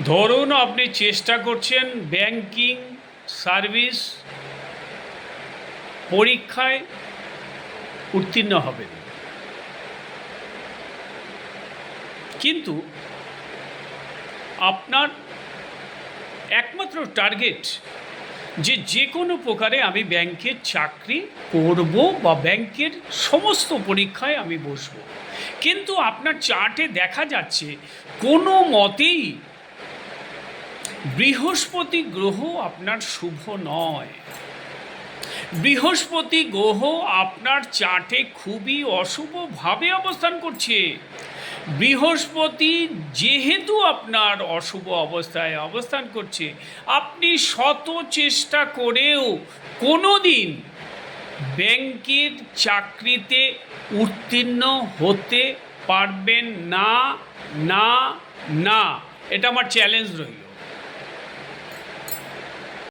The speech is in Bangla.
ধরুন আপনি চেষ্টা করছেন ব্যাংকিং সার্ভিস পরীক্ষায় উত্তীর্ণ হবেন, কিন্তু আপনার একমাত্র টার্গেট যে কোনো প্রকারে আমি ব্যাংকের চাকরি করব বা ব্যাংকের সমস্ত পরীক্ষায় আমি বসব, কিন্তু আপনার চার্টে দেখা যাচ্ছে কোনো মতেই বৃহস্পতি গ্রহ আপনার শুভ নয়। বৃহস্পতি গ্রহ আপনার চার্টে খুবই অশুভভাবে অবস্থান করছে। বৃহস্পতি যেহেতু আপনার অশুভ অবস্থায় অবস্থান করছে, আপনি শত চেষ্টা করেও কোনো দিন ব্যাংকের চাকরিতে উত্তীর্ণ হতে পারবেন না, না, না। এটা আমার চ্যালেঞ্জ রইল।